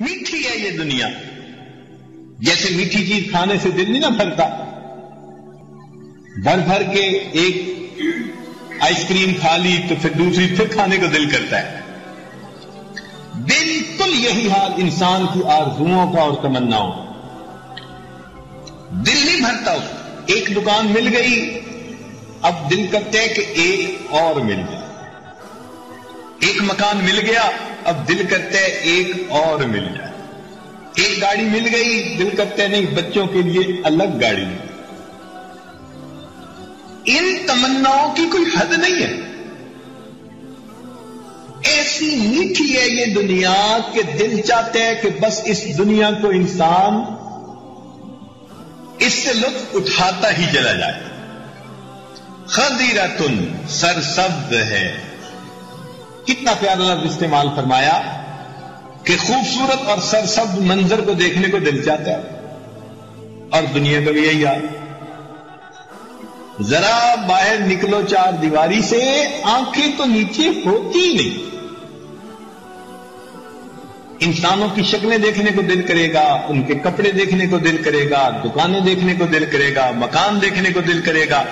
میٹھی ہے یہ دنیا. جیسے میٹھی چیز کھانے سے دل نہیں نہ بھرتا, بھر بھر کے ایک آئس کریم کھا لی تو پھر دوسری پھر کھانے کو دل کرتا ہے. بالکل یہی حال انسان کی آرزوؤں کا اور تمناؤں. دل نہیں بھرتا اس کا. ایک دکان مل گئی, اب دل کرتے ہے کہ ایک اور مل جائے. ایک مکان مل گیا, اب دل کرتے ہے ایک اور مل جائے. ایک گاڑی مل گئی, دل کرتے نہیں بچوں کے لیے الگ گاڑی. ان تمناؤں کی کوئی حد نہیں ہے. ایسی میٹھی ہے یہ دنیا کہ دل چاہتے ہیں کہ بس اس دنیا کو انسان اس سے لطف اٹھاتا ہی چلا جائے. خضرۃ سرسبز ہے. کتنا پیارا لفظ استعمال فرمایا کہ خوبصورت اور سرسبز منظر کو دیکھنے کو دل چاہتا ہے. اور دنیا کا بھی یہی حال. ذرا باہر نکلو چار دیواری سے, آنکھیں تو نیچے ہوتی ہی نہیں. انسانوں کی شکلیں دیکھنے کو دل کرے گا, ان کے کپڑے دیکھنے کو دل کرے گا, دکانیں دیکھنے کو دل کرے گا, مکان دیکھنے کو دل کرے گا.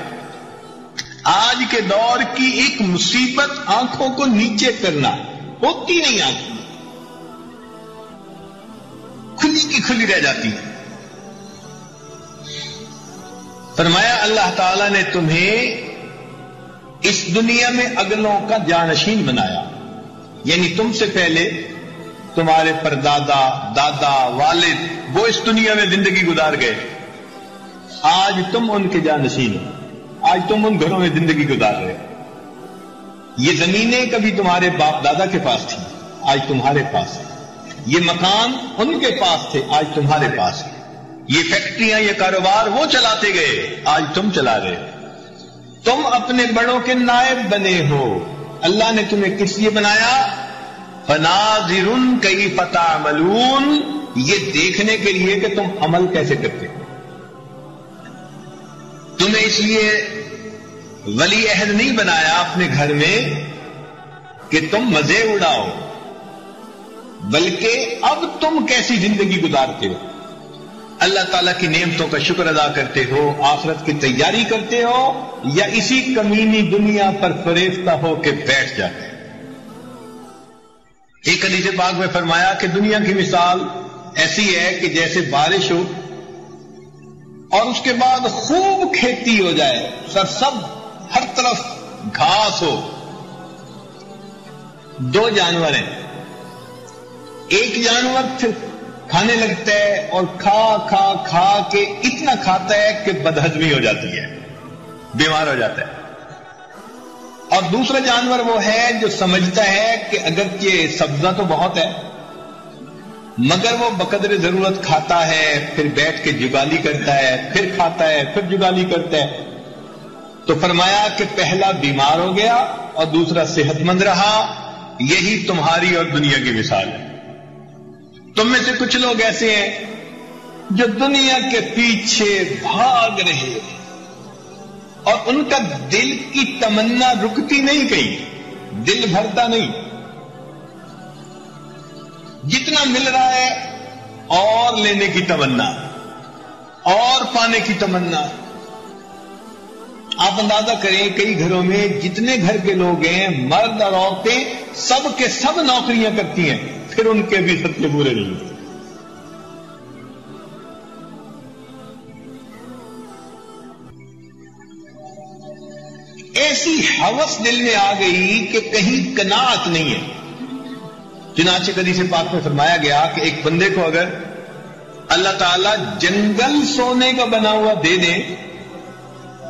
آج کے دور کی ایک مصیبت آنکھوں کو نیچے کرنا, ہوتی نہیں آنکھیں, کھلی کی کھلی رہ جاتی ہے. فرمایا اللہ تعالیٰ نے تمہیں اس دنیا میں اگلوں کا جانشین بنایا, یعنی تم سے پہلے تمہارے پردادا, دادا, والد وہ اس دنیا میں زندگی گزار گئے. آج تم ان کے جانشین ہو, آج تم ان گھروں میں زندگی گزار رہے. یہ زمینیں کبھی تمہارے باپ دادا کے پاس تھیں, آج تمہارے پاس ہے. یہ مکان ان کے پاس تھے, آج تمہارے پاس ہے. یہ فیکٹریاں, یہ کاروبار وہ چلاتے گئے, آج تم چلا رہے ہو. تم اپنے بڑوں کے نائب بنے ہو. اللہ نے تمہیں کس لیے بنایا؟ فناظر کیف تعملون, یہ دیکھنے کے لیے کہ تم عمل کیسے کرتے ہو. تمہیں اس لیے ولی عہد نہیں بنایا اپنے گھر میں کہ تم مزے اڑاؤ, بلکہ اب تم کیسی زندگی گزارتے ہو, اللہ تعالیٰ کی نعمتوں کا شکر ادا کرتے ہو, آخرت کی تیاری کرتے ہو, یا اسی کمینی دنیا پر فریفتہ ہو کے بیٹھ جاتے ہیں. ایک حدیث پاک میں فرمایا کہ دنیا کی مثال ایسی ہے کہ جیسے بارش ہو اور اس کے بعد خوب کھیتی ہو جائے, سرسبز ہر طرف گھاس ہو. دو جانور ہیں, ایک جانور پھر کھانے لگتا ہے اور کھا کھا کھا کے اتنا کھاتا ہے کہ بدہضمی ہو جاتی ہے, بیمار ہو جاتا ہے. اور دوسرا جانور وہ ہے جو سمجھتا ہے کہ اگرچہ سبزہ تو بہت ہے مگر وہ بقدر ضرورت کھاتا ہے, پھر بیٹھ کے جگالی کرتا ہے, پھر کھاتا ہے, پھر جگالی کرتا ہے. تو فرمایا کہ پہلا بیمار ہو گیا اور دوسرا صحت مند رہا. یہی تمہاری اور دنیا کی مثال ہے. تم میں سے کچھ لوگ ایسے ہیں جو دنیا کے پیچھے بھاگ رہے ہیں اور ان کا دل کی تمنا رکتی نہیں, کہیں دل بھرتا نہیں. جتنا مل رہا ہے اور لینے کی تمنا, اور پانے کی تمنا. آپ اندازہ کریں کئی گھروں میں جتنے گھر کے لوگ ہیں, مرد اور عورتیں, سب کے سب نوکریاں کرتی ہیں, پھر ان کے بھی خرچے پورے نہیں ہوتے. ایسی ہوس دل میں آ گئی کہ کہیں قناعت نہیں ہے. چنانچہ حدیث پاک میں فرمایا گیا کہ ایک بندے کو اگر اللہ تعالیٰ جنگل سونے کا بنا ہوا دے دے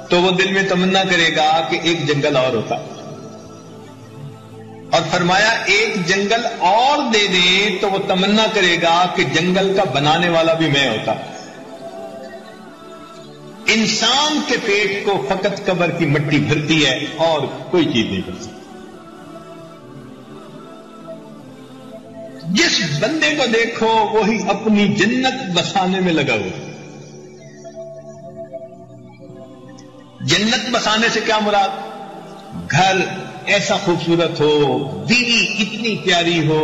تو وہ دل میں تمنا کرے گا کہ ایک جنگل اور ہوتا, اور فرمایا ایک جنگل اور دے دے تو وہ تمنا کرے گا کہ جنگل کا بنانے والا بھی میں ہوتا. انسان کے پیٹ کو فقط قبر کی مٹی بھرتی ہے اور کوئی چیز نہیں بھر سکتی. جس بندے کو دیکھو وہی اپنی جنت بسانے میں لگا ہوا. جنت بسانے سے کیا مراد؟ گھر ایسا خوبصورت ہو, بیوی اتنی پیاری ہو,